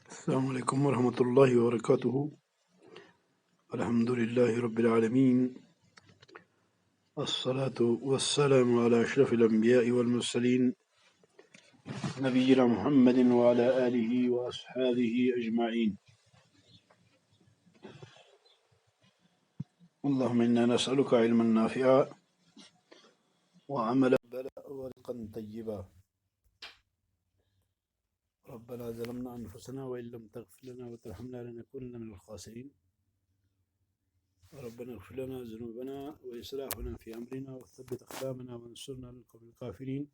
السلام علیکم ورحمۃ اللہ وبرکاتہ۔ الحمد للہ رب العالمین، الصلاة والسلام علی اشرف الانبیاء والمرسلین، نبینا محمد وعلی آلہ واصحابہ اجمعین۔ اللہم انا نسألک علما نافعا وعملا متقبلا ورزقا طیبا۔ ربنا ظلمنا انفسنا وان لم تغفر لنا وترحمنا لنكونن من الخاسرین۔ ربنا اغفر لنا ذنوبنا وإسرافنا في أمرنا وثبت أقدامنا وانصرنا على القوم الكافرين۔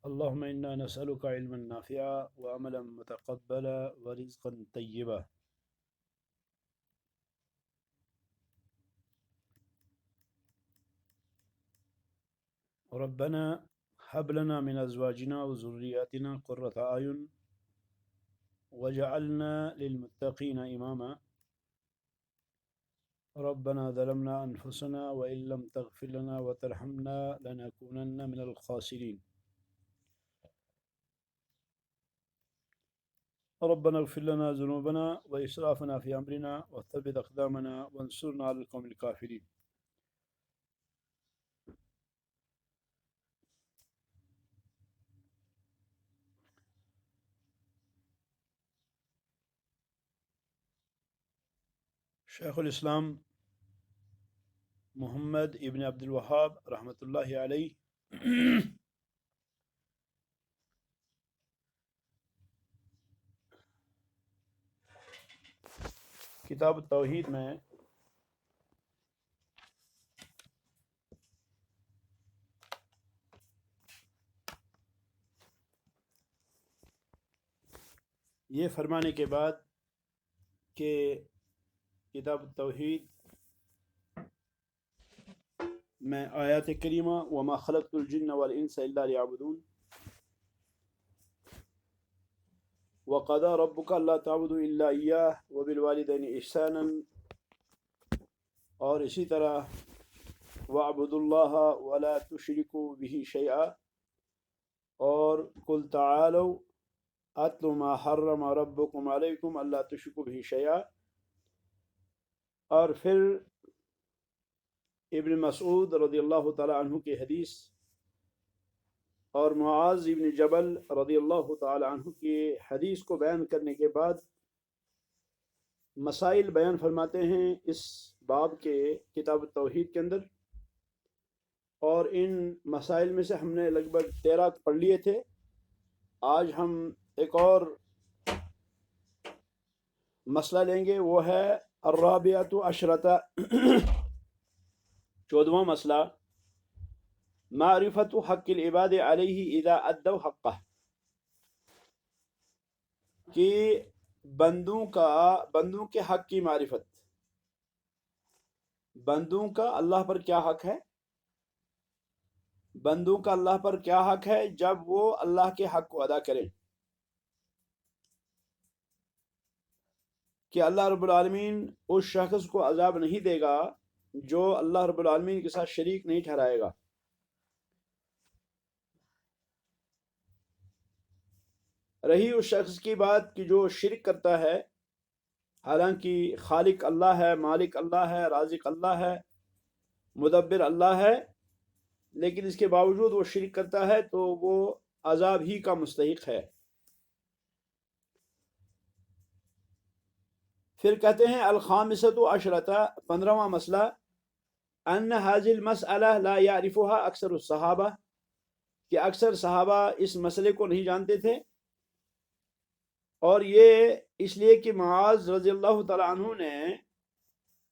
اللهم إنا نسألك علما نافعا وعملا متقبلا ورزقا طيبا۔ ربنا هب لنا من أزواجنا وذرياتنا قرة أعين وجعلنا للمتقين إماما۔ ربنا ظلمنا أنفسنا وإن لم تغفر لنا وترحمنا لنكونن من الخاسرين۔ ربنا اغفر لنا ذنوبنا وإسرافنا في أمرنا وثبت أقدامنا وانصرنا على القوم الكافرين۔ شیخ الاسلام محمد ابن عبد الوہاب رحمۃ اللہ علیہ کتاب التوحید میں یہ فرمانے کے بعد کہ کتاب التوحید میں آیات کریمہ وما خلقت الجن والانس الا لیعبدون، وقضى ربك الا تعبدوا الا اياه وبالوالدين احسانا، اور اسی طرح واعبدوا الله ولا تشركوا به شيئا، اور قل تعالوا اتل ما حرم ربكم عليكم الا تشركوا به شيئا۔ اور پھر ابن مسعود رضی اللہ تعالی عنہ کی حدیث اور معاذ ابن جبل رضی اللہ تعالی عنہ کی حدیث کو بیان کرنے کے بعد مسائل بیان فرماتے ہیں اس باب کے کتاب التوحید کے اندر، اور ان مسائل میں سے ہم نے لگ بھگ 13 پڑھ لیے تھے۔ آج ہم ایک اور مسئلہ لیں گے، وہ ہے الرابعۃ عشرۃ، 14واں مسئلہ، معرفت حق العباد علیہ اذا ادوا حقہ، کہ بندوں کے حق کی معرفت، بندوں کا اللہ پر کیا حق ہے، بندوں کا اللہ پر کیا حق ہے جب وہ اللہ کے حق کو ادا کریں، کہ اللہ رب العالمین اس شخص کو عذاب نہیں دے گا جو اللہ رب العالمین کے ساتھ شریک نہیں ٹھہرائے گا۔ رہی اس شخص کی بات کہ جو شرک کرتا ہے، حالانکہ خالق اللہ ہے، مالک اللہ ہے، رازق اللہ ہے، مدبر اللہ ہے، لیکن اس کے باوجود وہ شرک کرتا ہے تو وہ عذاب ہی کا مستحق ہے۔ پھر کہتے ہیں الخامسۃ عشرۃ، 15واں مسئلہ، ان هذه المسألہ لا يعرفها اکثر الصحابہ، کہ اکثر صحابہ اس مسئلے کو نہیں جانتے تھے، اور یہ اس لیے کہ معاذ رضی اللہ تعالی عنہ نے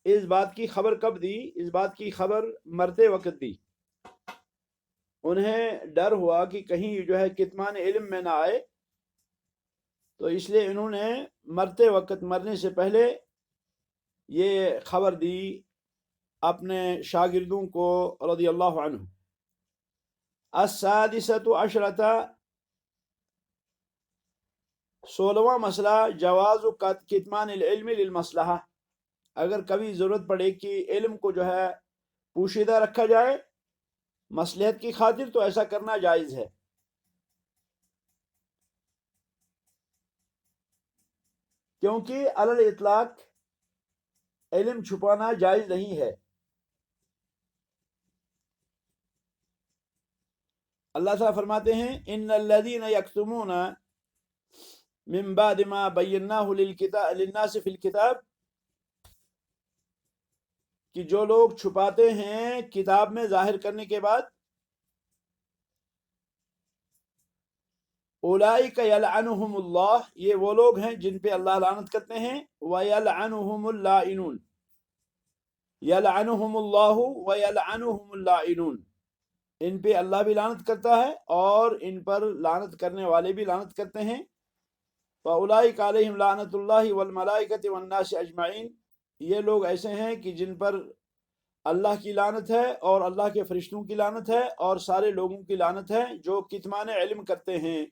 اس بات کی خبر کب دی؟ اس بات کی خبر مرتے وقت دی۔ انہیں ڈر ہوا کہ کہیں جو ہے کتمان علم میں نہ آئے، تو اس لیے انہوں نے مرتے وقت، مرنے سے پہلے یہ خبر دی اپنے شاگردوں کو رضی اللہ عنہ۔ السادسۃ عشرۃ، 16واں مسئلہ، جواز کتمان العلم للمصلحہ، اگر کبھی ضرورت پڑے کہ علم کو جو ہے پوشیدہ رکھا جائے مصلحت کی خاطر، تو ایسا کرنا جائز ہے۔ کیونکہ علی الاطلاق علم چھپانا جائز نہیں ہے. اللہ تعالیٰ فرماتے ہیں ان الذین یکتمون من بعد ما بیناہ للناس فی الکتاب، کہ جو لوگ چھپاتے ہیں کتاب میں ظاہر کرنے کے بعد، اولئک یلعنہم اللہ، یہ وہ لوگ ہیں جن پہ اللہ لعنت کرتے ہیں، ویلعنہم اللاعنون، یلعنہم اللہ ویلعنہم اللاعنون، ان پہ اللہ بھی لعنت کرتا ہے اور ان پر لعنت کرنے والے بھی لعنت کرتے ہیں. فاولئک علیہم لعنت اللہ والملائکۃ والناس اجمعین، یہ لوگ ایسے ہیں کہ جن پر اللہ کی لعنت ہے اور اللہ کے فرشتوں کی لعنت ہے اور سارے لوگوں کی لعنت ہے جو کتمان علم کرتے ہیں.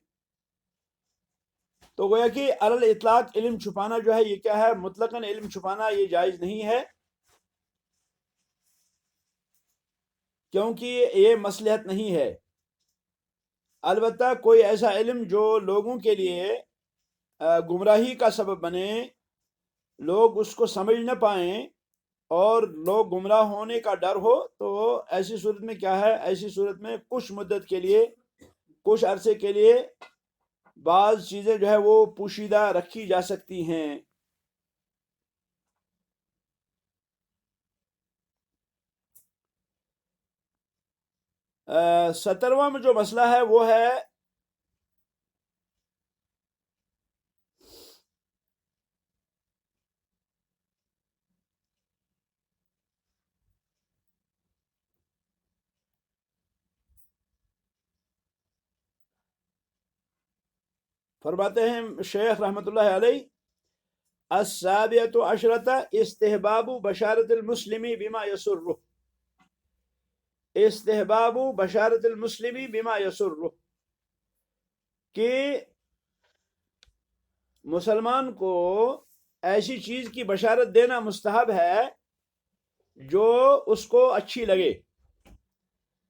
تو گویا کہ علی الاطلاق علم چھپانا جو ہے یہ کیا ہے؟ مطلقاً علم چھپانا یہ جائز نہیں ہے، کیونکہ یہ مصلحت نہیں ہے. البتہ کوئی ایسا علم جو لوگوں کے لیے گمراہی کا سبب بنے، لوگ اس کو سمجھ نہ پائیں اور لوگ گمراہ ہونے کا ڈر ہو، تو ایسی صورت میں کیا ہے؟ ایسی صورت میں کچھ مدت کے لیے، کچھ عرصے کے لیے بعض چیزیں جو ہے وہ پوشیدہ رکھی جا سکتی ہیں. سترواں میں جو مسئلہ ہے وہ ہے فرماتے ہیں شیخ رحمۃ اللہ علیہ، السابعۃ عشرۃ استحباب بشارت المسلم بما یسرہ، استحباب بشارت المسلم بما یسرہ، کہ مسلمان کو ایسی چیز کی بشارت دینا مستحب ہے جو اس کو اچھی لگے،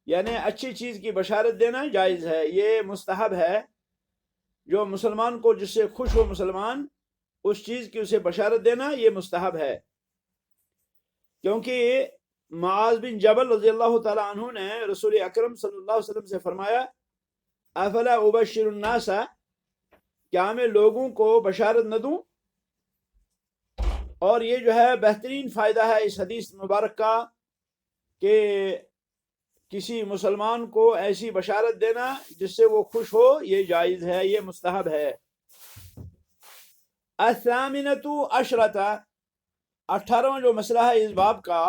یعنی اچھی چیز کی بشارت دینا جائز ہے، یہ مستحب ہے. جو مسلمان کو جس سے خوش ہو مسلمان، اس چیز کی اسے بشارت دینا یہ مستحب ہے. کیونکہ معاذ بن جبل رضی اللہ تعالی عنہ نے رسول اکرم صلی اللہ علیہ وسلم سے فرمایا، افلا ابشر الناس، کیا میں لوگوں کو بشارت نہ دوں؟ اور یہ جو ہے بہترین فائدہ ہے اس حدیث مبارک کا کہ کسی مسلمان کو ایسی بشارت دینا جس سے وہ خوش ہو، یہ جائز ہے، یہ مستحب ہے. الثامنۃ عشرۃ، 18واں جو مسئلہ ہے اس باب کا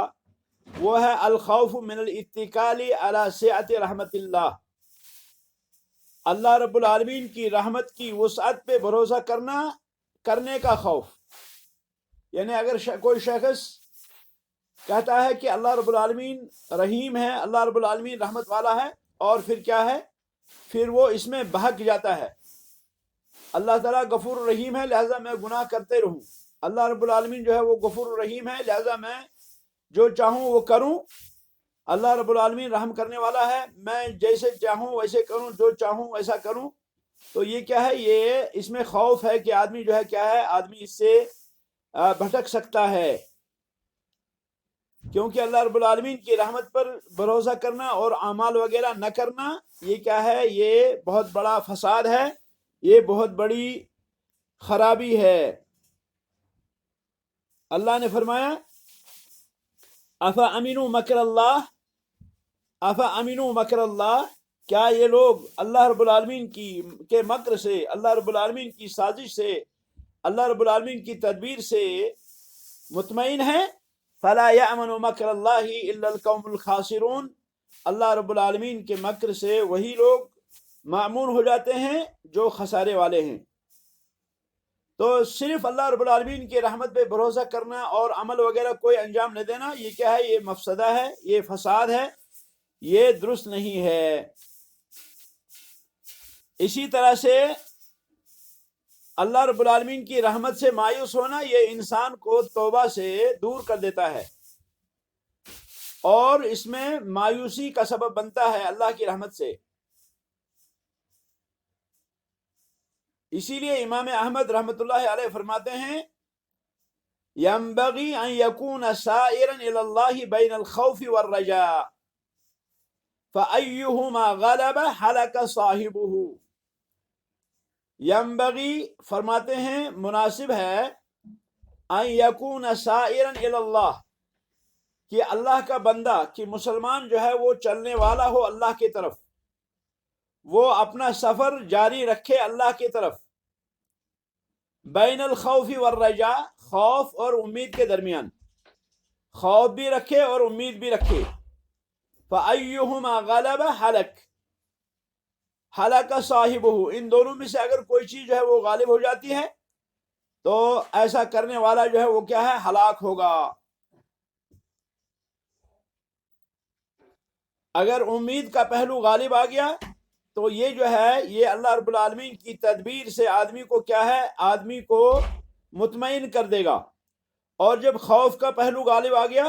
وہ ہے الخوف من الاتکال علی سعۃ رحمت اللہ، اللہ رب العالمین کی رحمت کی وسعت پہ بھروسہ کرنے کا خوف. یعنی اگر کوئی شخص کہتا ہے کہ اللہ رب العالمین رحیم ہے، اللہ رب العالمین رحمت والا ہے، اور پھر کیا ہے؟ پھر وہ اس میں بہک جاتا ہے، اللہ تعالیٰ غفور الرحیم ہے لہذا میں گناہ کرتے رہوں، اللہ رب العالمین جو ہے وہ غفور الرحیم ہے لہذا میں جو چاہوں وہ کروں، اللہ رب العالمین رحم کرنے والا ہے، میں جیسے چاہوں ویسے کروں، جو چاہوں ویسا کروں. تو یہ کیا ہے؟ یہ اس میں خوف ہے کہ آدمی جو ہے کیا ہے؟ آدمی اس سے بھٹک سکتا ہے، کیونکہ اللہ رب العالمین کی رحمت پر بھروسہ کرنا اور اعمال وغیرہ نہ کرنا یہ کیا ہے؟ یہ بہت بڑا فساد ہے، یہ بہت بڑی خرابی ہے. اللہ نے فرمایا افا امینوا مکر اللہ، افا امینوا مکر اللہ، کیا یہ لوگ اللہ رب العالمین کے مکر سے، اللہ رب العالمین کی سازش سے، اللہ رب العالمین کی تدبیر سے مطمئن ہیں؟ فلا یأمن مکر اللہ الا القوم الخاسرون، اللہ رب العالمین کے مکر سے وہی لوگ مأمون ہو جاتے ہیں جو خسارے والے ہیں. تو صرف اللہ رب العالمین کی رحمت پہ بھروسہ کرنا اور عمل وغیرہ کوئی انجام نہ دینا یہ کیا ہے؟ یہ مفسدہ ہے، یہ فساد ہے، یہ درست نہیں ہے. اسی طرح سے اللہ رب العالمین کی رحمت سے مایوس ہونا یہ انسان کو توبہ سے دور کر دیتا ہے اور اس میں مایوسی کا سبب بنتا ہے اللہ کی رحمت سے. اسی لیے امام احمد رحمۃ اللہ علیہ فرماتے ہیں ينبغي ان يكون سائرا الى الله بين الخوف والرجاء فأيهما غلب حلق صاحبه. ينبغي فرماتے ہیں مناسب ہے ان يكون سائرا الى الله کہ اللہ کا بندہ کہ مسلمان جو ہے وہ چلنے والا ہو اللہ کی طرف، وہ اپنا سفر جاری رکھے اللہ کی طرف، بین الخوف والرجاء خوف اور امید کے درمیان، خوف بھی رکھے اور امید بھی رکھے. فَأَيُّهُمَا غَلَبَ حَلَقَ صَاحِبُهُ، ان دونوں میں سے اگر کوئی چیز جو ہے وہ غالب ہو جاتی ہے تو ایسا کرنے والا جو ہے وہ کیا ہے؟ ہلاک ہوگا. اگر امید کا پہلو غالب آ گیا تو یہ جو ہے یہ اللہ رب العالمین کی تدبیر سے آدمی کو کیا ہے؟ آدمی کو مطمئن کر دے گا. اور جب خوف کا پہلو غالب آ گیا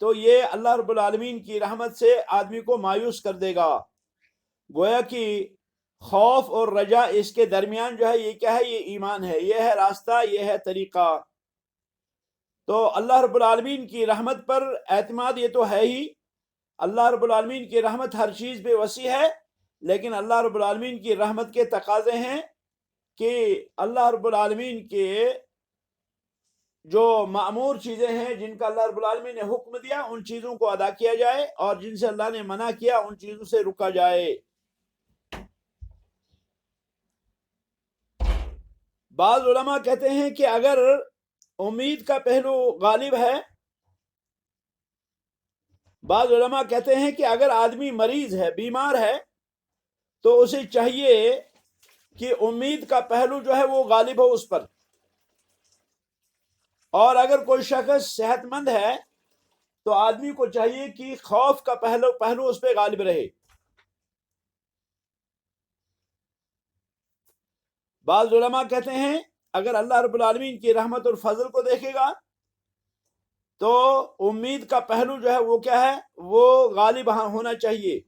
تو یہ اللہ رب العالمین کی رحمت سے آدمی کو مایوس کر دے گا. گویا کہ خوف اور رجا اس کے درمیان جو ہے یہ کیا ہے؟ یہ ایمان ہے، یہ ہے راستہ، یہ ہے طریقہ. تو اللہ رب العالمین کی رحمت پر اعتماد یہ تو ہے ہی. اللہ رب العالمین کی رحمت ہر چیز پہ وسیع ہے، لیکن اللہ رب العالمین کی رحمت کے تقاضے ہیں کہ اللہ رب العالمین کے جو مأمور چیزیں ہیں جن کا اللہ رب العالمین نے حکم دیا ان چیزوں کو ادا کیا جائے، اور جن سے اللہ نے منع کیا ان چیزوں سے رکا جائے. بعض علماء کہتے ہیں کہ اگر امید کا پہلو غالب ہے، بعض علماء کہتے ہیں کہ اگر آدمی مریض ہے، بیمار ہے، تو اسے چاہیے کہ امید کا پہلو جو ہے وہ غالب ہو اس پر. اور اگر کوئی شخص صحت مند ہے تو آدمی کو چاہیے کہ خوف کا پہلو اس پہ غالب رہے. بعض علماء کہتے ہیں اگر اللہ رب العالمین کی رحمت اور فضل کو دیکھے گا تو امید کا پہلو جو ہے وہ کیا ہے؟ وہ غالب ہونا چاہیے.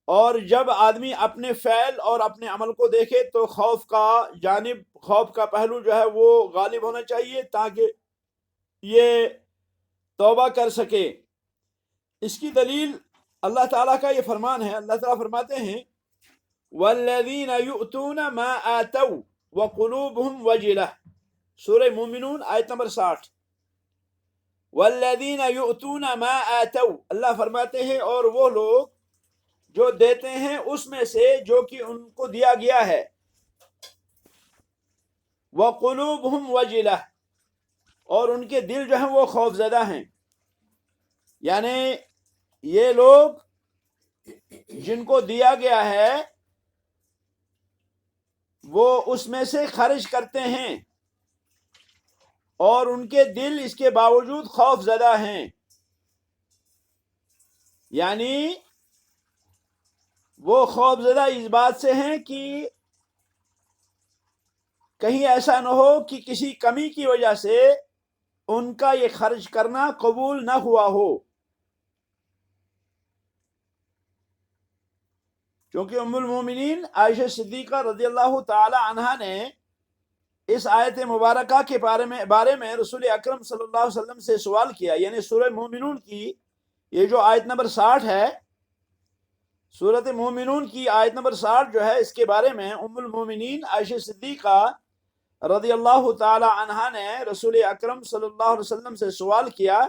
اور جب آدمی اپنے فعل اور اپنے عمل کو دیکھے تو خوف کا پہلو جو ہے وہ غالب ہونا چاہیے تاکہ یہ توبہ کر سکے. اس کی دلیل اللہ تعالیٰ کا یہ فرمان ہے. اللہ تعالیٰ فرماتے ہیں وَالَّذِينَ يُؤْتُونَ مَا آتَوْا وَقُلُوبُهُمْ وَجِلَةٌ، سورہ مومنون آیت نمبر 60. وَالَّذِينَ يُؤْتُونَ مَا آتَوْا، اللہ فرماتے ہیں اور وہ لوگ جو دیتے ہیں اس میں سے جو کہ ان کو دیا گیا ہے. وَقُلُوبُهُمْ وَجِلَةٌ، اور ان کے دل جو ہیں وہ خوف زدہ ہیں. یعنی یہ لوگ جن کو دیا گیا ہے وہ اس میں سے خرچ کرتے ہیں اور ان کے دل اس کے باوجود خوف زدہ ہیں. یعنی وہ خوف زدہ اس بات سے ہیں کہ کہیں ایسا نہ ہو کہ کسی کمی کی وجہ سے ان کا یہ خرچ کرنا قبول نہ ہوا ہو. کیونکہ ام المومنین عائشہ صدیقہ رضی اللہ تعالی عنہا نے اس آیت مبارکہ کے بارے میں رسول اکرم صلی اللہ علیہ وسلم سے سوال کیا. یعنی سورہ مومنون کی یہ جو آیت نمبر 60 ہے، سورۃ مومنون کی آیت نمبر 60 جو ہے، اس کے بارے میں ام المومنین عائشہ صدیقہ رضی اللہ تعالی عنہا نے رسول اکرم صلی اللہ علیہ وسلم سے سوال کیا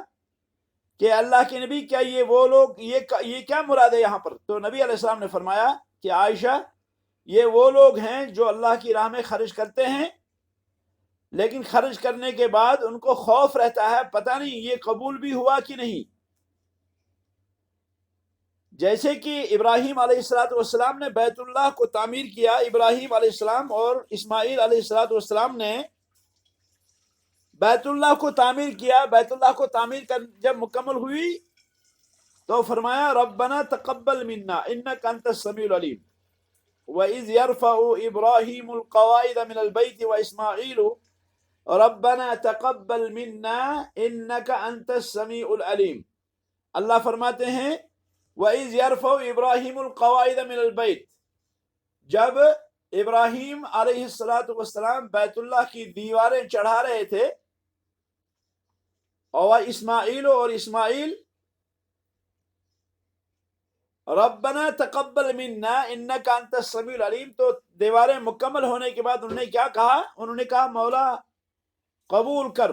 کہ اللہ کے نبی کیا یہ وہ لوگ یہ کیا مراد ہے یہاں پر؟ تو نبی علیہ السلام نے فرمایا کہ عائشہ یہ وہ لوگ ہیں جو اللہ کی راہ میں خرچ کرتے ہیں لیکن خرچ کرنے کے بعد ان کو خوف رہتا ہے پتہ نہیں یہ قبول بھی ہوا کہ نہیں. جیسے کہ ابراہیم علیہ السلام نے بیت اللہ کو تعمیر کیا، ابراہیم علیہ السلام اور اسماعیل علیہ السلام نے بیت اللہ کو تعمیر کیا. بیت اللہ کو تعمیر کر جب مکمل ہوئی تو فرمایا ربنا تقبل منا انک انت السمیع العلیم وَإِذْ يَرْفَعُ إِبْرَاهِيمُ الْقَوَاعِدَ مِنَ الْبَيْتِ وَإِسْمَاعِيلُ رَبَّنَا تَقَبَّلْ مِنَّا إِنَّكَ أَنْتَ السَّمِيعُ الْعَلِيمُ. اللہ فرماتے ہیں وَإِذْ يَرْفَعُ إِبْرَاهِيمُ الْقَوَاعِدَ مِنَ الْبَيْتِ، جب ابراہیم علیہ السلام بیت اللہ کی دیواریں چڑھا رہے تھے، اور اسماعیل ربنا تقبل منا انک انت السمیع العلیم، تو دیواریں مکمل ہونے کے بعد انہوں نے کیا کہا؟ انہوں نے کہا مولا قبول کر،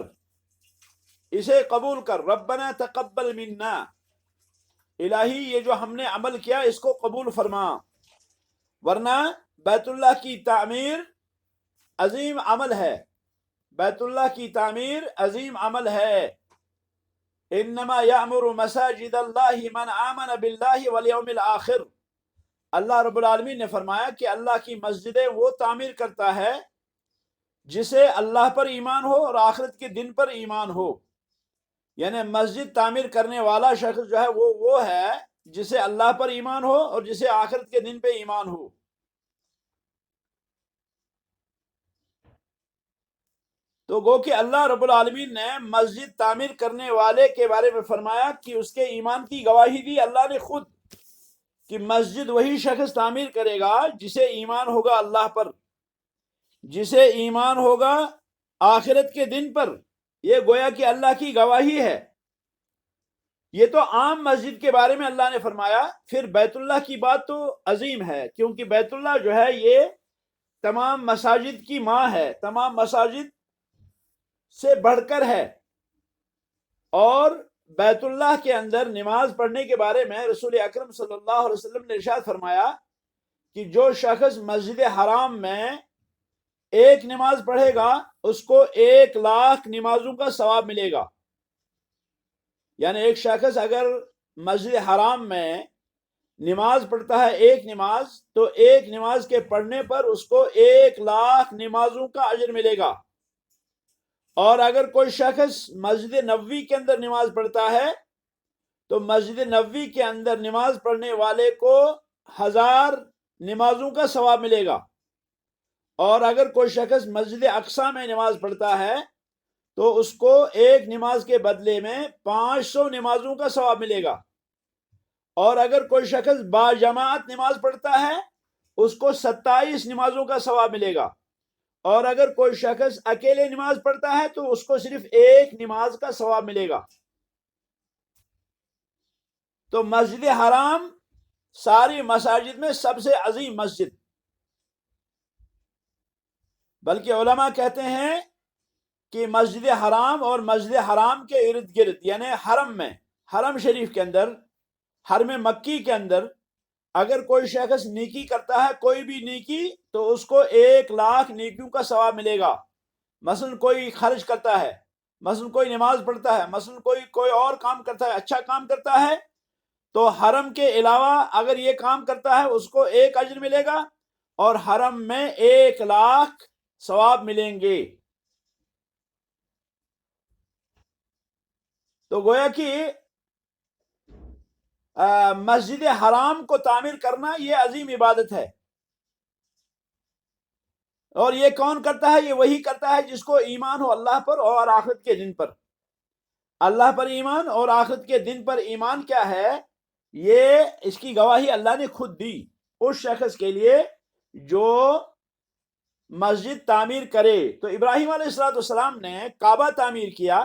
اسے قبول کر، ربنا تقبل منا، الہی یہ جو ہم نے عمل کیا اس کو قبول فرما، ورنہ بیت اللہ کی تعمیر عظیم عمل ہے، بیت اللہ کی تعمیر عظیم عمل ہے۔ انما یعمر مساجد اللہ من آمن باللہ والیوم الآخر، اللہ رب العالمین نے فرمایا کہ اللہ کی مسجدیں وہ تعمیر کرتا ہے جسے اللہ پر ایمان ہو اور آخرت کے دن پر ایمان ہو، یعنی مسجد تعمیر کرنے والا شخص جو ہے وہ ہے جسے اللہ پر ایمان ہو اور جسے آخرت کے دن پہ ایمان ہو۔ تو گو کہ اللہ رب العالمین نے مسجد تعمیر کرنے والے کے بارے میں فرمایا کہ اس کے ایمان کی گواہی دی اللہ نے خود، کہ مسجد وہی شخص تعمیر کرے گا جسے ایمان ہوگا اللہ پر، جسے ایمان ہوگا آخرت کے دن پر، یہ گویا کہ اللہ کی گواہی ہے۔ یہ تو عام مسجد کے بارے میں اللہ نے فرمایا، پھر بیت اللہ کی بات تو عظیم ہے، کیونکہ بیت اللہ جو ہے یہ تمام مساجد کی ماں ہے، تمام مساجد سے بڑھ کر ہے، اور بیت اللہ کے اندر نماز پڑھنے کے بارے میں رسول اکرم صلی اللہ علیہ وسلم نے ارشاد فرمایا کہ جو شخص مسجد حرام میں ایک نماز پڑھے گا اس کو 1,00,000 نمازوں کا ثواب ملے گا، یعنی ایک شخص اگر مسجد حرام میں نماز پڑھتا ہے ایک نماز، تو ایک نماز کے پڑھنے پر اس کو 1,00,000 نمازوں کا اجر ملے گا، اور اگر کوئی شخص مسجد نبوی کے اندر نماز پڑھتا ہے تو مسجد نبوی کے اندر نماز پڑھنے والے کو 1,000 نمازوں کا ثواب ملے گا، اور اگر کوئی شخص مسجد اقصی میں نماز پڑھتا ہے تو اس کو ایک نماز کے بدلے میں 500 نمازوں کا ثواب ملے گا، اور اگر کوئی شخص باجماعت نماز پڑھتا ہے اس کو 27 نمازوں کا ثواب ملے گا، اور اگر کوئی شخص اکیلے نماز پڑھتا ہے تو اس کو صرف ایک نماز کا ثواب ملے گا۔ تو مسجد حرام ساری مساجد میں سب سے عظیم مسجد، بلکہ علماء کہتے ہیں کہ مسجد حرام اور مسجد حرام کے ارد گرد، یعنی حرم میں، حرم شریف کے اندر، حرم مکی کے اندر اگر کوئی شخص نیکی کرتا ہے، کوئی بھی نیکی، تو اس کو 1,00,000 نیکیوں کا ثواب ملے گا۔ مثلا کوئی خرچ کرتا ہے، مثلا کوئی نماز پڑھتا ہے، مثلا کوئی اور کام کرتا ہے، اچھا کام کرتا ہے، تو حرم کے علاوہ اگر یہ کام کرتا ہے اس کو 1 اجر ملے گا، اور حرم میں 1,00,000 ثواب ملیں گے۔ تو گویا کہ مسجد حرام کو تعمیر کرنا یہ عظیم عبادت ہے، اور یہ کون کرتا ہے؟ یہ وہی کرتا ہے جس کو ایمان ہو اللہ پر اور آخرت کے دن پر۔ اللہ پر ایمان اور آخرت کے دن پر ایمان کیا ہے؟ یہ اس کی گواہی اللہ نے خود دی اس شخص کے لیے جو مسجد تعمیر کرے۔ تو ابراہیم علیہ السلام نے کعبہ تعمیر کیا،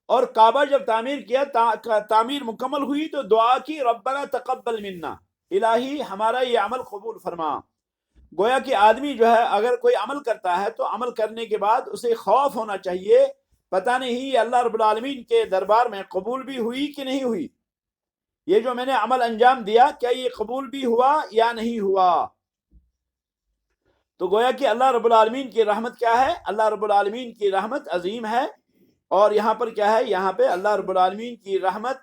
اور کعبہ جب تعمیر کیا، تعمیر مکمل ہوئی تو دعا کی ربنا تقبل منا، الہی ہمارا یہ عمل قبول فرما۔ گویا کہ آدمی جو ہے اگر کوئی عمل کرتا ہے تو عمل کرنے کے بعد اسے خوف ہونا چاہیے، پتہ نہیں یہ اللہ رب العالمین کے دربار میں قبول بھی ہوئی کہ نہیں ہوئی، یہ جو میں نے عمل انجام دیا کیا یہ قبول بھی ہوا یا نہیں ہوا۔ تو گویا کہ اللہ رب العالمین کی رحمت کیا ہے؟ اللہ رب العالمین کی رحمت عظیم ہے، اور یہاں پر کیا ہے؟ یہاں پہ اللہ رب العالمین کی رحمت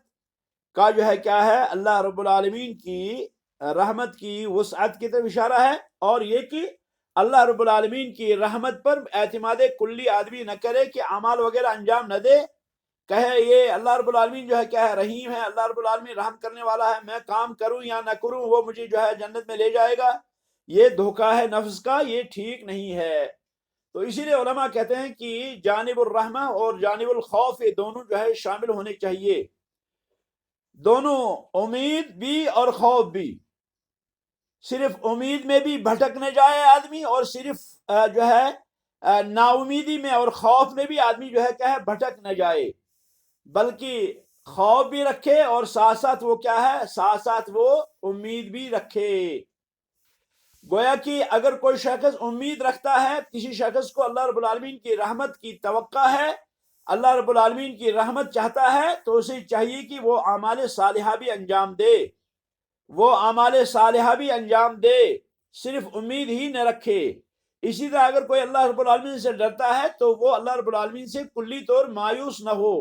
کا جو ہے کیا ہے؟ اللہ رب العالمین کی رحمت کی وسعت کی طرف اشارہ ہے، اور یہ کہ اللہ رب العالمین کی رحمت پر اعتماد کلی آدمی نہ کرے کہ اعمال وغیرہ انجام نہ دے، کہے یہ اللہ رب العالمین جو ہے کیا ہے؟ رحیم ہے، اللہ رب العالمین رحم کرنے والا ہے، میں کام کروں یا نہ کروں وہ مجھے جو ہے جنت میں لے جائے گا، یہ دھوکہ ہے نفس کا، یہ ٹھیک نہیں ہے۔ تو اسی لیے علماء کہتے ہیں کہ جانب الرحمہ اور جانب الخوف یہ دونوں جو ہے شامل ہونے چاہیے، دونوں، امید بھی اور خوف بھی۔ صرف امید میں بھی بھٹک نہ جائے آدمی، اور صرف جو ہے نا امیدی میں اور خوف میں بھی آدمی جو ہے کیا ہے بھٹک نہ جائے، بلکہ خوف بھی رکھے اور ساتھ ساتھ وہ کیا ہے، ساتھ ساتھ وہ امید بھی رکھے۔ گویا کہ اگر کوئی شخص امید رکھتا ہے، کسی شخص کو اللہ رب العالمین کی رحمت کی توقع ہے، اللہ رب العالمین کی رحمت چاہتا ہے، تو اسے چاہیے کہ وہ اعمال صالحہ بھی انجام دے، وہ اعمال صالحہ بھی انجام دے، صرف امید ہی نہ رکھے۔ اسی طرح اگر کوئی اللہ رب العالمین سے ڈرتا ہے تو وہ اللہ رب العالمین سے کلی طور مایوس نہ ہو،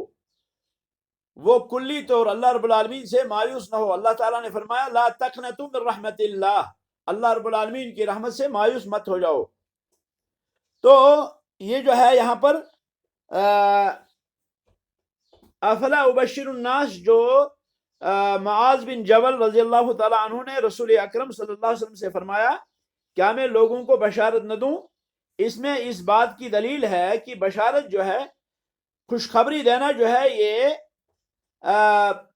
وہ کلی طور اللہ رب العالمین سے مایوس نہ ہو۔ اللہ تعالیٰ نے فرمایا لا تقنطوا من رحمت اللہ، اللہ رب العالمین کی رحمت سے مایوس مت ہو جاؤ۔ تو یہ جو ہے یہاں پر افلا ابشر الناس، جو معاذ بن جبل رضی اللہ تعالیٰ عنہ نے رسول اکرم صلی اللہ علیہ وسلم سے فرمایا کیا میں لوگوں کو بشارت نہ دوں؟ اس میں اس بات کی دلیل ہے کہ بشارت جو ہے، خوشخبری دینا جو ہے، یہ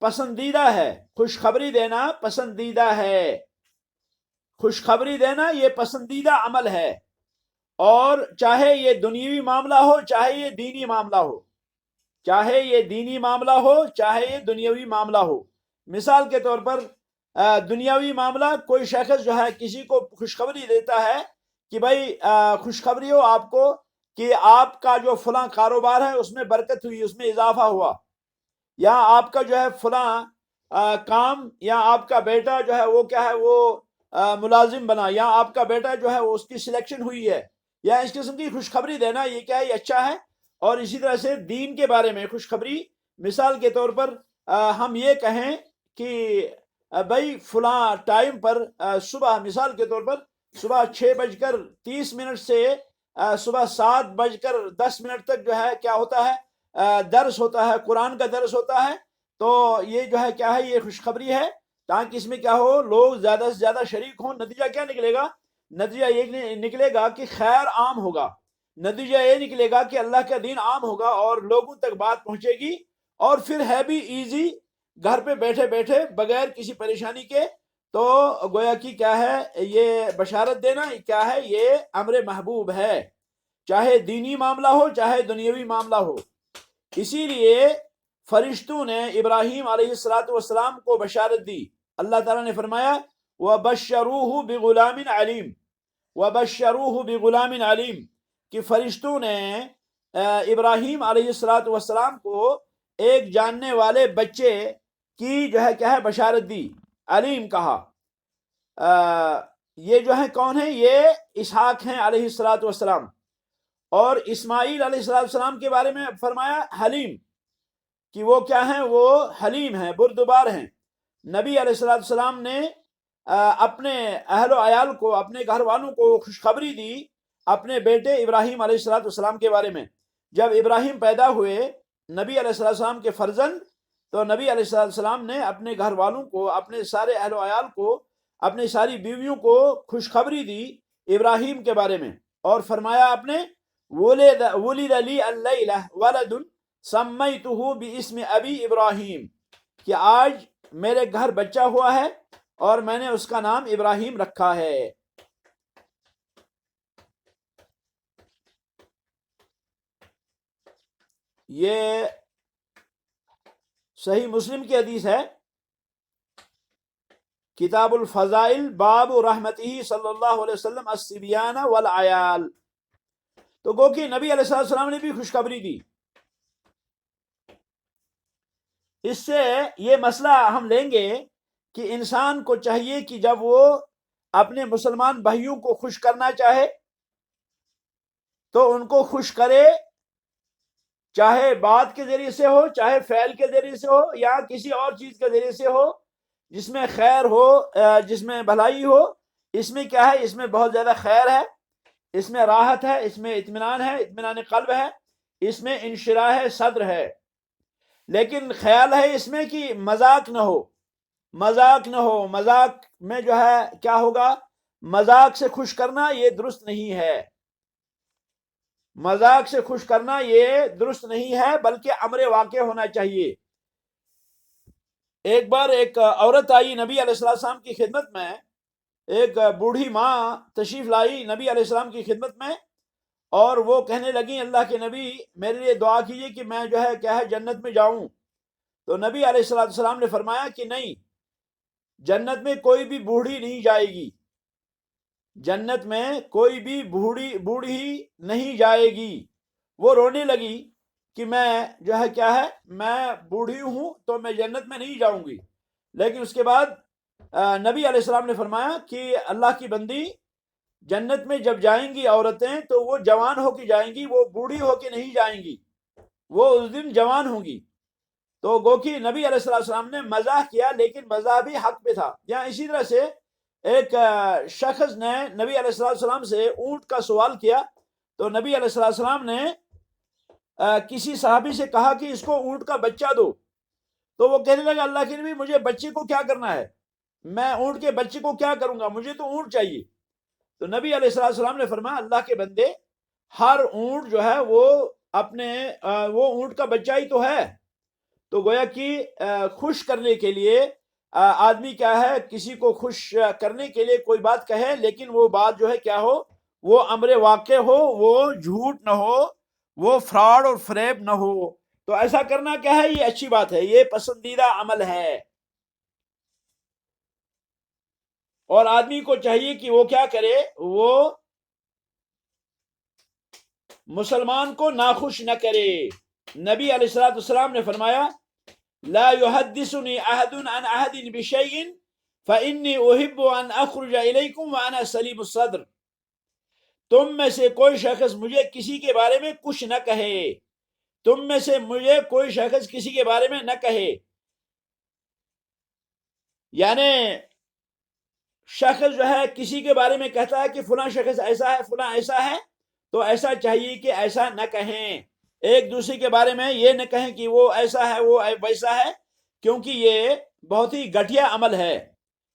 پسندیدہ ہے، خوشخبری دینا پسندیدہ ہے، خوشخبری دینا یہ پسندیدہ عمل ہے، اور چاہے یہ دنیوی معاملہ ہو چاہے یہ دینی معاملہ ہو، چاہے یہ دینی معاملہ ہو چاہے یہ دنیاوی معاملہ ہو۔ مثال کے طور پر دنیاوی معاملہ، کوئی شخص جو ہے کسی کو خوشخبری دیتا ہے کہ بھائی خوشخبری ہو آپ کو کہ آپ کا جو فلاں کاروبار ہے اس میں برکت ہوئی، اس میں اضافہ ہوا، یا آپ کا جو ہے فلاں کام، یا آپ کا بیٹا جو ہے وہ کیا ہے وہ ملازم بنا، یا آپ کا بیٹا جو ہے وہ اس کی سلیکشن ہوئی ہے، یا اس قسم کی خوشخبری دینا یہ کیا ہے، یہ اچھا ہے۔ اور اسی طرح سے دین کے بارے میں خوشخبری، مثال کے طور پر ہم یہ کہیں کہ بھائی فلاں ٹائم پر صبح، مثال کے طور پر صبح 6:30 سے صبح 7:10 تک جو ہے کیا ہوتا ہے، درس ہوتا ہے، قرآن کا درس ہوتا ہے۔ تو یہ جو ہے کیا ہے، یہ خوشخبری ہے، تاکہ اس میں کیا ہو، لوگ زیادہ سے زیادہ شریک ہوں۔ نتیجہ کیا نکلے گا؟ نتیجہ یہ نکلے گا کہ خیر عام ہوگا، نتیجہ یہ نکلے گا کہ اللہ کا دین عام ہوگا اور لوگوں تک بات پہنچے گی، اور پھر ہے بھی ایزی، گھر پہ بیٹھے بیٹھے بغیر کسی پریشانی کے۔ تو گویا کی کیا ہے، یہ بشارت دینا کیا ہے، یہ امر محبوب ہے، چاہے دینی معاملہ ہو چاہے دنیاوی معاملہ ہو۔ اسی لیے فرشتوں نے ابراہیم علیہ السلام کو بشارت دی۔ اللہ تعالیٰ نے فرمایا وَبَشَّرُوهُ بِغُلَامٍ عَلِيمٍ، وَبَشَّرُوهُ بِغُلَامٍ عَلِيمٍ، کہ فرشتوں نے ابراہیم علیہ السلام کو ایک جاننے والے بچے کی جو ہے کیا ہے بشارت دی، علیم کہا۔ یہ جو ہے کون ہیں؟ یہ اسحاق ہیں علیہ السلام، اور اسماعیل علیہ السلام کے بارے میں فرمایا حلیم، کہ وہ کیا ہیں، وہ حلیم ہیں، بردبار ہیں۔ نبی علیہ السلام نے اپنے اہل و عیال کو، اپنے گھر والوں کو خوشخبری دی اپنے بیٹے ابراہیم علیہ السلام کے بارے میں۔ جب ابراہیم پیدا ہوئے نبی علیہ السلام کے فرزند، تو نبی علیہ السلام نے اپنے گھر والوں کو، اپنے سارے اہل و عیال کو، اپنی ساری بیویوں کو خوشخبری دی ابراہیم کے بارے میں، اور فرمایا آپ نے ولد لی اللیلہ ولد سمیتہ باسم ابی ابراہیم، کہ آج میرے گھر بچہ ہوا ہے اور میں نے اس کا نام ابراہیم رکھا ہے۔ یہ صحیح مسلم کی حدیث ہے، کتاب الفضائل، باب رحمتہ صلی اللہ علیہ وسلم الصبیان والعیال۔ تو گو کہ نبی علیہ السلام نے بھی خوشخبری دی۔ اس سے یہ مسئلہ ہم لیں گے کہ انسان کو چاہیے کہ جب وہ اپنے مسلمان بھائیوں کو خوش کرنا چاہے تو ان کو خوش کرے، چاہے بات کے ذریعے سے ہو، چاہے فعل کے ذریعے سے ہو، یا کسی اور چیز کے ذریعے سے ہو، جس میں خیر ہو، جس میں بھلائی ہو۔ اس میں کیا ہے، اس میں بہت زیادہ خیر ہے، اس میں راحت ہے، اس میں اطمینان ہے، اطمینان قلب ہے، اس میں انشراح صدر ہے۔ لیکن خیال ہے اس میں کہ مذاق نہ ہو، مذاق نہ ہو، مذاق میں جو ہے کیا ہوگا، مذاق سے خوش کرنا یہ درست نہیں ہے، مذاق سے خوش کرنا یہ درست نہیں ہے، بلکہ امر واقع ہونا چاہیے۔ ایک بار ایک عورت آئی نبی علیہ السلام کی خدمت میں، ایک بوڑھی ماں تشریف لائی نبی علیہ السلام کی خدمت میں، اور وہ کہنے لگیں اللہ کے نبی میرے لیے دعا کیجیے کہ میں جو ہے کیا ہے جنت میں جاؤں۔ تو نبی علیہ السلام نے فرمایا کہ نہیں، جنت میں کوئی بھی بوڑھی نہیں جائے گی، جنت میں کوئی بھی بوڑھی نہیں جائے گی۔ وہ رونے لگی کہ میں جو ہے کیا ہے میں بوڑھی ہوں تو میں جنت میں نہیں جاؤں گی۔ لیکن اس کے بعد نبی علیہ السلام نے فرمایا کہ اللہ کی بندی، جنت میں جب جائیں گی عورتیں تو وہ جوان ہو کے جائیں گی، وہ بوڑھی ہو کے نہیں جائیں گی، وہ اس دن جوان ہوں گی۔ تو گو کہ نبی علیہ السلام نے مزاح کیا، لیکن مزاح بھی حق پہ تھا۔ یہاں اسی طرح سے ایک شخص نے نبی علیہ السلام سے اونٹ کا سوال کیا، تو نبی علیہ السلام نے کسی صحابی سے کہا کہ اس کو اونٹ کا بچہ دو، تو وہ کہنے لگا اللہ کے نبی مجھے بچے کو کیا کرنا ہے، میں اونٹ کے بچے کو کیا کروں گا، مجھے تو اونٹ چاہیے۔ تو نبی علیہ السلام نے فرمایا اللہ کے بندے، ہر اونٹ جو ہے وہ اپنے وہ اونٹ کا بچہ ہی تو ہے۔ تو گویا کہ خوش کرنے کے لیے آدمی کیا ہے کسی کو خوش کرنے کے لیے کوئی بات کہے، لیکن وہ بات جو ہے کیا ہو، وہ امر واقع ہو، وہ جھوٹ نہ ہو، وہ فراڈ اور فریب نہ ہو۔ تو ایسا کرنا کیا ہے، یہ اچھی بات ہے، یہ پسندیدہ عمل ہے۔ اور آدمی کو چاہیے کہ وہ کیا کرے، وہ مسلمان کو ناخوش نہ کرے۔ نبی علیہ السلام نے فرمایا لا يحدثني احد عن احد بشيء فاني احب ان اخرج اليكم وانا سلیم الصدر۔ تم میں سے کوئی شخص مجھے کسی کے بارے میں کچھ نہ کہے، تم میں سے مجھے کوئی شخص کسی کے بارے میں نہ کہے، یعنی شخص جو ہے کسی کے بارے میں کہتا ہے کہ فلاں شخص ایسا ہے، فلاں ایسا ہے، تو ایسا چاہیے کہ ایسا نہ کہیں۔ ایک دوسرے کے بارے میں یہ نہ کہیں کہ وہ ایسا ہے، وہ ویسا ہے، کیونکہ یہ بہت ہی گھٹیا عمل ہے،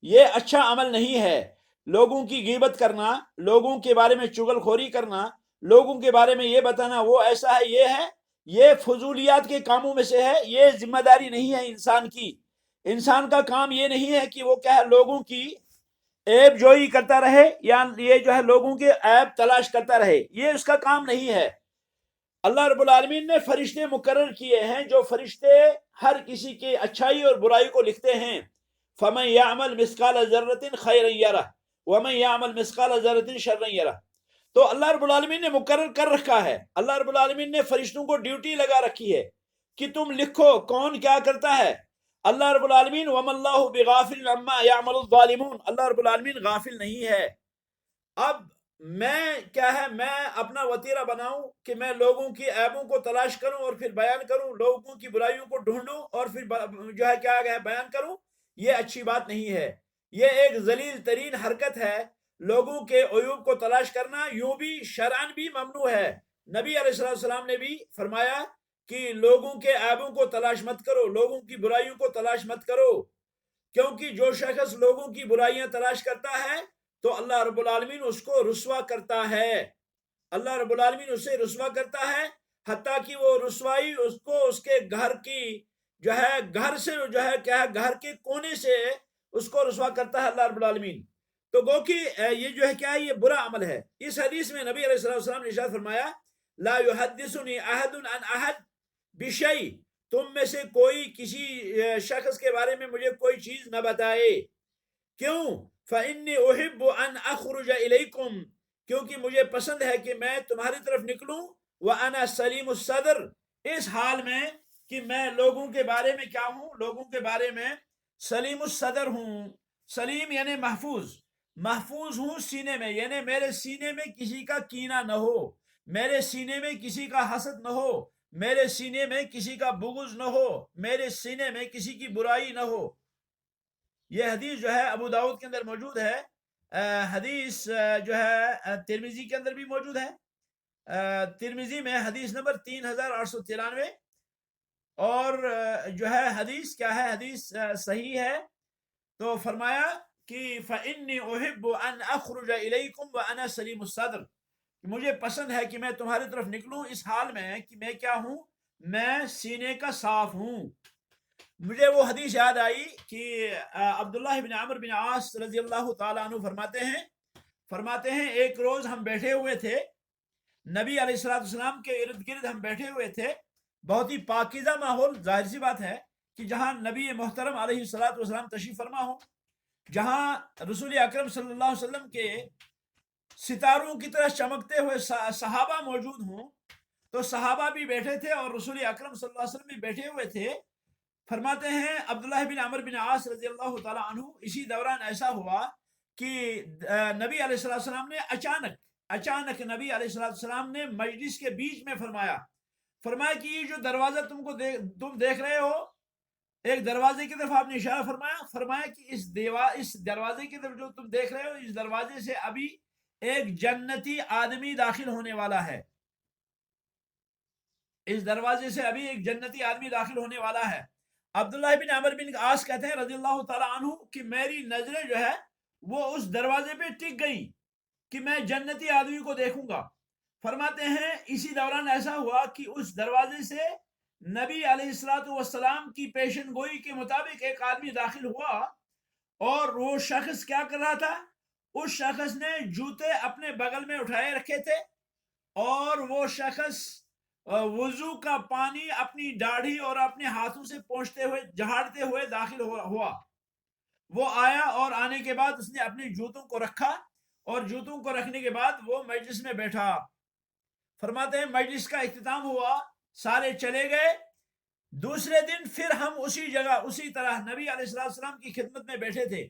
یہ اچھا عمل نہیں ہے۔ لوگوں کی غیبت کرنا، لوگوں کے بارے میں چغل خوری کرنا، لوگوں کے بارے میں یہ بتانا وہ ایسا ہے، یہ فضولیات کے کاموں میں سے ہے۔ یہ ذمہ داری نہیں ہے انسان کی۔ انسان کا کام یہ نہیں ہے کہ وہ کیا ہے لوگوں کی عیب جوئی کرتا رہے، یا یہ جو ہے لوگوں کے عیب تلاش کرتا رہے، یہ اس کا کام نہیں ہے۔ اللہ رب العالمین نے فرشتے مقرر کیے ہیں، جو فرشتے ہر کسی کی اچھائی اور برائی کو لکھتے ہیں۔ فَمَن يَعْمَلْ مِثْقَالَ ذَرَّةٍ خَيْرًا يَرَهُ وَمَن يَعْمَلْ مِثْقَالَ ذَرَّةٍ شَرًّا يَرَهُ۔ تو اللہ رب العالمین نے مقرر کر رکھا ہے، اللہ رب العالمین نے فرشتوں کو ڈیوٹی لگا رکھی ہے کہ تم لکھو کون کیا کرتا ہے۔ اللہ رب العالمین وَمَا اللَّهُ بِغَافِلٍ عَمَّا يَعْمَلُ الظَّالِمُونَ، اللہ رب العالمین غافل نہیں ہے۔ اب میں کیا ہے، میں اپنا وتیرہ بناؤں کہ میں لوگوں کی عیبوں کو تلاش کروں اور پھر بیان کروں، لوگوں کی برائیوں کو ڈھونڈوں اور پھر جو ہے کیا ہے بیان کروں، یہ اچھی بات نہیں ہے۔ یہ ایک ذلیل ترین حرکت ہے، لوگوں کے عیوب کو تلاش کرنا یوں بھی شرعاً بھی ممنوع ہے۔ نبی علیہ السلام نے بھی فرمایا کہ لوگوں کے عیبوں کو تلاش مت کرو، لوگوں کی برائیوں کو تلاش مت کرو، کیونکہ جو شخص لوگوں کی برائیاں تلاش کرتا ہے تو اللہ رب العالمین اس کو رسوا کرتا ہے، اللہ رب العالمین اسے رسوا کرتا ہے، حتیٰ کہ وہ رسوائی اس کو اس کے گھر کی جو ہے گھر سے جو ہے کیا ہے گھر کے کونے سے اس کو رسوا کرتا ہے اللہ رب العالمین۔ تو گو کہ یہ جو ہے کیا ہے، یہ برا عمل ہے۔ اس حدیث میں نبی علیہ السلام نے ارشاد فرمایا لا يحدثني احد عن احد بشيء، تم میں سے کوئی کسی شخص کے بارے میں مجھے کوئی چیز نہ بتائے، کیوں؟ فَإِنِّي أُحِبُّ أَنْ أَخْرُجَ إِلَيْكُمْ، کیونکہ مجھے پسند ہے کہ میں تمہاری طرف نکلوں، وَأَنَا سَلِيمُ الصَّدْرِ، اس حال میں کہ میں لوگوں کے بارے میں کیا ہوں، لوگوں کے بارے میں سلیم الصدر ہوں۔ سلیم یعنی محفوظ، محفوظ ہوں سینے میں، یعنی میرے سینے میں کسی کا کینہ نہ ہو، میرے سینے میں کسی کا حسد نہ ہو، میرے سینے میں کسی کا بغض نہ ہو، میرے سینے میں کسی کی برائی نہ ہو۔ یہ حدیث جو ہے ابو داؤد کے اندر موجود ہے، حدیث جو ہے ترمذی کے اندر بھی موجود ہے، ترمذی میں حدیث نمبر 3893، اور جو ہے حدیث کیا ہے، حدیث صحیح ہے۔ تو فرمایا کہ فَإِنِّي أُحِبُّ أَنْ أَخْرُجَ إِلَيْكُمْ وَأَنَا سَلِيمُ الصَّدْرِ، مجھے پسند ہے کہ میں تمہاری طرف نکلوں اس حال میں کہ میں کیا ہوں، میں سینے کا صاف ہوں۔ مجھے وہ حدیث یاد آئی کہ عبداللہ بن عمرو بن عاص رضی اللہ تعالیٰ عنہ فرماتے ہیں ایک روز ہم بیٹھے ہوئے تھے، نبی علیہ الصلوۃ والسلام کے ارد گرد ہم بیٹھے ہوئے تھے، بہت ہی پاکیزہ ماحول، ظاہر سی بات ہے کہ جہاں نبی محترم علیہ الصلوۃ والسلام تشریف فرما ہوں، جہاں رسول اکرم صلی اللہ علیہ وسلم کے ستاروں کی طرح چمکتے ہوئے صحابہ موجود ہوں، تو صحابہ بھی بیٹھے تھے اور رسول اکرم صلی اللہ علیہ وسلم بھی بیٹھے ہوئے تھے۔ فرماتے ہیں عبداللہ بن عمرو بن عاص رضی اللہ تعالیٰ عنہ، اسی دوران ایسا ہوا کہ نبی علیہ السلام نے اچانک نبی علیہ السلام نے مجلس کے بیچ میں فرمایا کہ یہ جو دروازہ تم دیکھ رہے ہو، ایک دروازے کی طرف آپ نے اشارہ فرمایا کہ اس دروازے کی طرف جو تم دیکھ رہے ہو، اس دروازے سے ابھی ایک جنتی آدمی داخل ہونے والا ہے، اس دروازے سے ابھی ایک جنتی آدمی داخل ہونے والا ہے۔ عبداللہ بن عمرو بن عاص کہتے ہیں رضی اللہ تعالیٰ عنہ کہ میری نظریں جو ہے وہ اس دروازے پہ ٹک گئی کہ میں جنتی آدمی کو دیکھوں گا۔ فرماتے ہیں اسی دوران ایسا ہوا کہ اس دروازے سے نبی علیہ السلام کی پیشن گوئی کے مطابق ایک آدمی داخل ہوا، اور وہ شخص کیا کر رہا تھا؟ اس شخص نے جوتے اپنے بغل میں اٹھائے رکھے تھے، اور وہ شخص وضو کا پانی اپنی داڑھی اور اپنے ہاتھوں سے پونچھتے ہوئے جھاڑتے ہوئے داخل ہوا۔ وہ آیا اور آنے کے بعد اس نے اپنے جوتوں کو رکھا، اور جوتوں کو رکھنے کے بعد وہ مجلس میں بیٹھا۔ فرماتے ہیں مجلس کا اختتام ہوا، سارے چلے گئے۔ دوسرے دن پھر ہم اسی جگہ اسی طرح نبی علیہ السلام کی خدمت میں بیٹھے تھے۔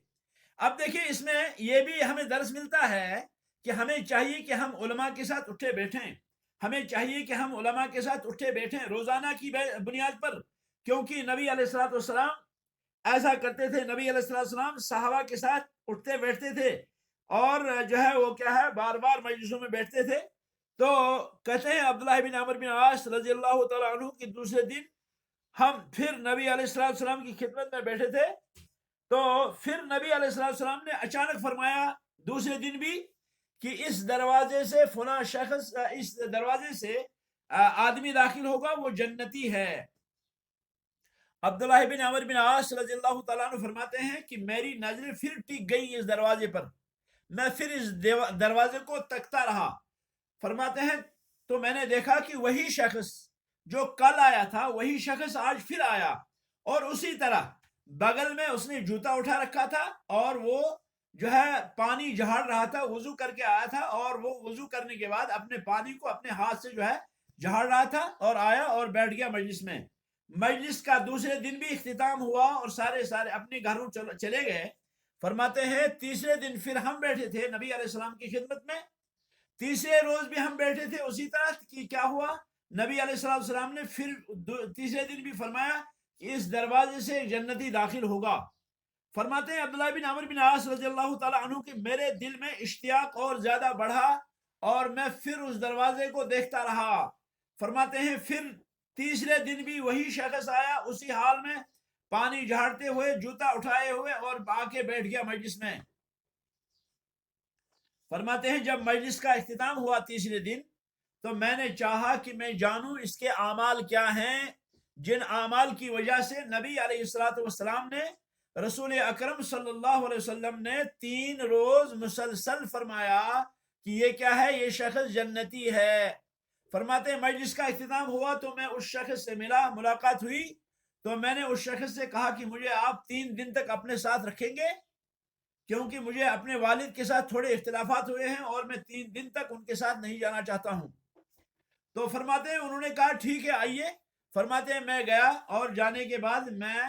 اب دیکھیں اس میں یہ بھی ہمیں درس ملتا ہے کہ ہمیں چاہیے کہ ہم علماء کے ساتھ اٹھے بیٹھیں، ہمیں چاہیے کہ ہم علماء کے ساتھ اٹھے بیٹھیں روزانہ کی بنیاد پر، کیونکہ نبی علیہ السلام ایسا کرتے تھے۔ نبی علیہ السلام صحابہ کے ساتھ اٹھتے بیٹھتے تھے، اور جو ہے وہ کیا ہے بار بار مجلسوں میں بیٹھتے تھے۔ تو کہتے ہیں عبداللہ بن عمرو بن عاص رضی اللہ تعالیٰ عنہ کہ دوسرے دن ہم پھر نبی علیہ السلام کی خدمت میں بیٹھے تھے، تو پھر نبی علیہ السلام نے اچانک فرمایا دوسرے دن بھی کہ اس دروازے سے فلاں شخص، اس دروازے سے آدمی داخل ہوگا، وہ جنتی ہے۔ عبداللہ بن عمرو بن عاص رضی اللہ تعالیٰ عنہ فرماتے ہیں کہ میری نظر پھر ٹک گئی اس دروازے پر، میں پھر اس دروازے کو تکتا رہا۔ فرماتے ہیں تو میں نے دیکھا کہ وہی شخص جو کل آیا تھا، وہی شخص آج پھر آیا، اور اسی طرح بغل میں اس نے جوتا اٹھا رکھا تھا، اور وہ جو ہے پانی جھاڑ رہا تھا، وضو کر کے آیا تھا، اور وہ وضو کرنے کے بعد اپنے پانی کو اپنے ہاتھ سے جو ہے جھاڑ رہا تھا، اور آیا اور بیٹھ گیا مجلس میں۔ مجلس کا دوسرے دن بھی اختتام ہوا اور سارے اپنے گھروں چلے گئے۔ فرماتے ہیں تیسرے دن پھر ہم بیٹھے تھے نبی علیہ السلام کی خدمت میں، تیسرے روز بھی ہم بیٹھے تھے اسی طرح کہ کیا ہوا، نبی علیہ السلام نے پھر تیسرے دن بھی فرمایا کہ اس دروازے سے جنتی داخل ہوگا۔ فرماتے ہیں عبداللہ بن عمرو بن عاص رضی اللہ تعالیٰ عنہ کہ میرے دل میں اشتیاق اور زیادہ بڑھا، اور میں پھر اس دروازے کو دیکھتا رہا۔ فرماتے ہیں پھر تیسرے دن بھی وہی شخص آیا اسی حال میں، پانی جھاڑتے ہوئے، جوتا اٹھائے ہوئے، اور آ کے بیٹھ گیا مجلس میں۔ فرماتے ہیں جب مجلس کا اختتام ہوا تیسرے دن، تو میں نے چاہا کہ میں جانوں اس کے اعمال کیا ہیں، جن اعمال کی وجہ سے نبی علیہ السلام نے، رسول اکرم صلی اللہ علیہ وسلم نے 3 روز مسلسل فرمایا کہ یہ کیا ہے، یہ شخص جنتی ہے۔ فرماتے ہیں مجلس کا اختتام ہوا تو میں اس شخص سے ملاقات ہوئی، تو میں نے اس شخص سے کہا کہ مجھے آپ 3 دن تک اپنے ساتھ رکھیں گے، کیونکہ مجھے اپنے والد کے ساتھ تھوڑے اختلافات ہوئے ہیں، اور میں 3 دن تک ان کے ساتھ نہیں جانا چاہتا ہوں۔ تو فرماتے ہیں انہوں نے کہا ٹھیک ہے آئیے۔ فرماتے ہیں میں گیا، اور جانے کے بعد میں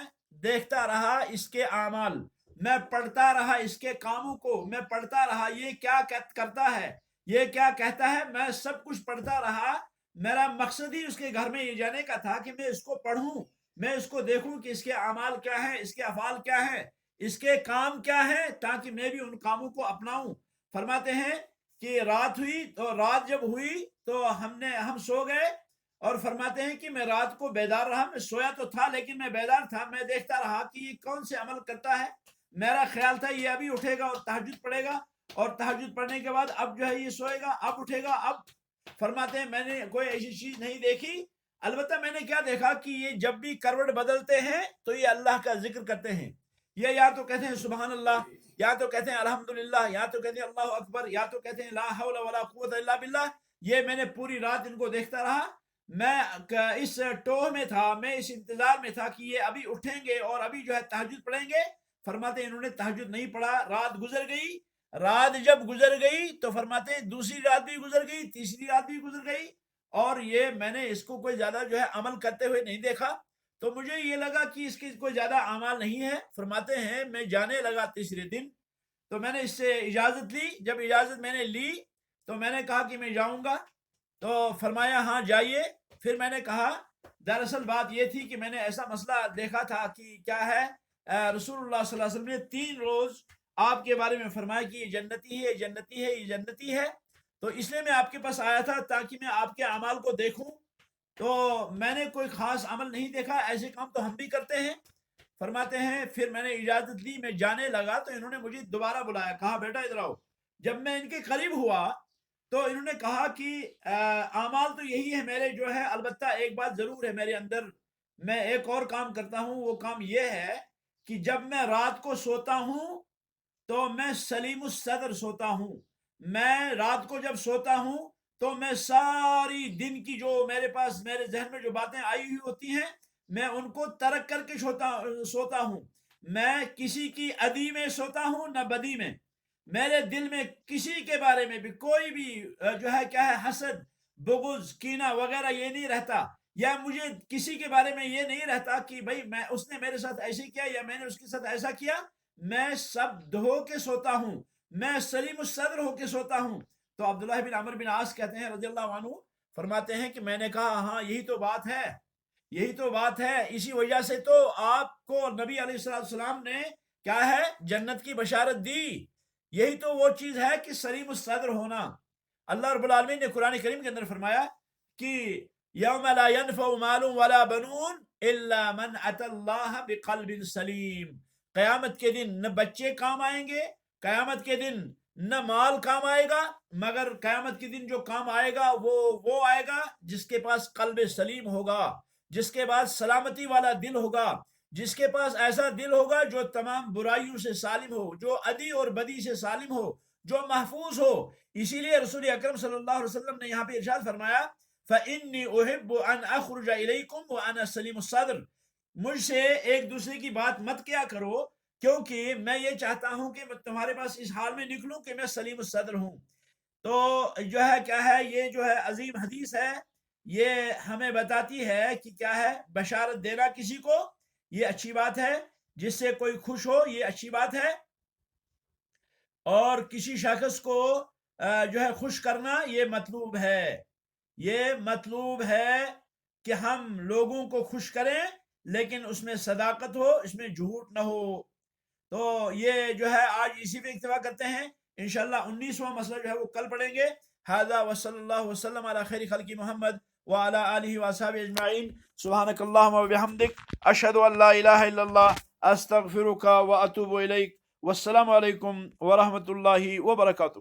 دیکھتا رہا اس کے اعمال، میں پڑھتا رہا اس کے کاموں کو، میں پڑھتا رہا یہ کیا کرتا ہے، یہ کیا کہتا ہے، میں سب کچھ پڑھتا رہا۔ میرا مقصد ہی اس کے گھر میں یہ جانے کا تھا کہ میں اس کو پڑھوں، میں اس کو دیکھوں کہ اس کے اعمال کیا ہیں، اس کے افعال کیا ہیں، اس کے کام کیا ہیں، تاکہ میں بھی ان کاموں کو اپناؤں۔ فرماتے ہیں کہ رات ہوئی، تو رات جب ہوئی تو ہم سو گئے، اور فرماتے ہیں کہ میں رات کو بیدار رہا، میں سویا تو تھا لیکن میں بیدار تھا، میں دیکھتا رہا کہ یہ کون سے عمل کرتا ہے۔ میرا خیال تھا یہ ابھی اٹھے گا اور تہجد پڑھے گا، اور تہجد پڑھنے کے بعد اب جو ہے یہ سوئے گا، اب اٹھے گا۔ اب فرماتے ہیں میں نے کوئی ایسی چیز نہیں دیکھی، البتہ میں نے کیا دیکھا کہ یہ جب بھی کروٹ بدلتے ہیں تو یہ اللہ کا ذکر کرتے ہیں. یہ یا تو کہتے ہیں سبحان اللہ، یا تو کہتے ہیں الحمدللہ، یا تو کہتے ہیں اللہ اکبر، یا تو کہتے ہیں لا حول ولا قوت الا باللہ. یہ میں نے پوری رات ان کو دیکھتا رہا. میں اس ٹوہ میں تھا، میں اس انتظار میں تھا کہ یہ ابھی اٹھیں گے اور ابھی جو ہے تہجد پڑھیں گے. فرماتے ہیں انہوں نے تہجد نہیں پڑھا، رات گزر گئی. رات جب گزر گئی تو فرماتے ہیں دوسری رات بھی گزر گئی، تیسری رات بھی گزر گئی، اور یہ میں نے اس کو کوئی زیادہ جو ہے عمل کرتے ہوئے نہیں دیکھا. تو مجھے یہ لگا کہ اس کی کوئی زیادہ اعمال نہیں ہے. فرماتے ہیں میں جانے لگا تیسرے دن تو میں نے اس سے اجازت لی. جب اجازت میں نے لی تو میں نے کہا کہ میں جاؤں گا. تو فرمایا ہاں جائیے. پھر میں نے کہا دراصل بات یہ تھی کہ میں نے ایسا مسئلہ دیکھا تھا کہ کیا ہے، رسول اللہ صلی اللہ علیہ وسلم نے 3 روز آپ کے بارے میں فرمایا کہ یہ جنتی ہے، یہ جنتی ہے، یہ جنتی ہے. تو اس لیے میں آپ کے پاس آیا تھا تاکہ میں آپ کے اعمال کو دیکھوں. تو میں نے کوئی خاص عمل نہیں دیکھا، ایسے کام تو ہم بھی کرتے ہیں. فرماتے ہیں پھر میں نے اجازت لی، میں جانے لگا تو انہوں نے مجھے دوبارہ بلایا، کہا بیٹا ادھر آؤ. جب میں ان کے قریب ہوا تو انہوں نے کہا کہ اعمال تو یہی ہے میرے جو ہے، البتہ ایک بات ضرور ہے میرے اندر، میں ایک اور کام کرتا ہوں. وہ کام یہ ہے کہ جب میں رات کو سوتا ہوں تو میں سلیم الصدر سوتا ہوں. میں رات کو جب سوتا ہوں تو میں ساری دن کی جو میرے پاس میرے ذہن میں جو باتیں آئی ہوئی ہوتی ہیں میں ان کو ترک کر کے سوتا ہوں. میں کسی کی ادی میں سوتا ہوں نہ بدی میں. میرے دل میں کسی کے بارے میں بھی کوئی بھی جو ہے کیا ہے حسد، بغض، کینہ وغیرہ یہ نہیں رہتا، یا مجھے کسی کے بارے میں یہ نہیں رہتا کہ بھئی میں اس نے میرے ساتھ ایسے کیا یا میں نے اس کے ساتھ ایسا کیا. میں سب دھو کے سوتا ہوں، میں سلیم الصدر ہو کے سوتا ہوں. تو عبداللہ بن عمرو بن عاص کہتے ہیں رضی اللہ عنہ، فرماتے ہیں کہ میں نے کہا ہاں یہی تو بات ہے، یہی تو بات ہے. اسی وجہ سے تو آپ کو نبی علیہ السلام نے کیا ہے جنت کی بشارت دی. یہی تو وہ چیز ہے کہ سلیم الصدر ہونا. اللہ رب العالمین نے قرآن کریم کے اندر فرمایا کہ یوم لا ينفع مال ولا بنون الا من اتى اللہ بقلب سلیم. قیامت کے دن نہ بچے کام آئیں گے، قیامت کے دن نہ مال کام آئے گا، مگر قیامت کے دن جو کام آئے گا وہ آئے گا جس کے پاس قلب سلیم ہوگا، جس کے پاس سلامتی والا دل ہوگا، جس کے پاس ایسا دل ہوگا جو تمام برائیوں سے سالم ہو، جو ادی اور بدی سے سالم ہو، جو محفوظ ہو. اسی لیے رسول اکرم صلی اللہ علیہ وسلم نے یہاں پہ ارشاد فرمایا فَإِنِّي أُحِبُّ أَنْ أَخْرُجَ إِلَيْكُمْ وَأَنَا سَلِيمُ الصَّدْرِ. مجھ سے ایک دوسرے کی بات مت کیا کرو، کیونکہ میں یہ چاہتا ہوں کہ میں تمہارے پاس اس حال میں نکلوں کہ میں سلیم الصدر ہوں. تو جو ہے کیا ہے یہ جو ہے عظیم حدیث ہے، یہ ہمیں بتاتی ہے کہ کیا ہے بشارت دینا کسی کو یہ اچھی بات ہے، جس سے کوئی خوش ہو یہ اچھی بات ہے، اور کسی شخص کو جو ہے خوش کرنا یہ مطلوب ہے. یہ مطلوب ہے کہ ہم لوگوں کو خوش کریں لیکن اس میں صداقت ہو، اس میں جھوٹ نہ ہو. تو یہ جو ہے آج اسی پہ اکتفا کرتے ہیں. انشاءاللہ 19واں مسئلہ جو ہے وہ کل پڑھیں گے. ھذا وصلی اللہ وسلم علی خیر خلق محمد وعلی آلہ وصحبہ اجمعین. سبحانک اللہم وبحمدک، اشہد ان لا الہ الا اللہ، استغفرک واتوب الیک. والسلام علیکم ورحمۃ اللہ وبرکاتہ.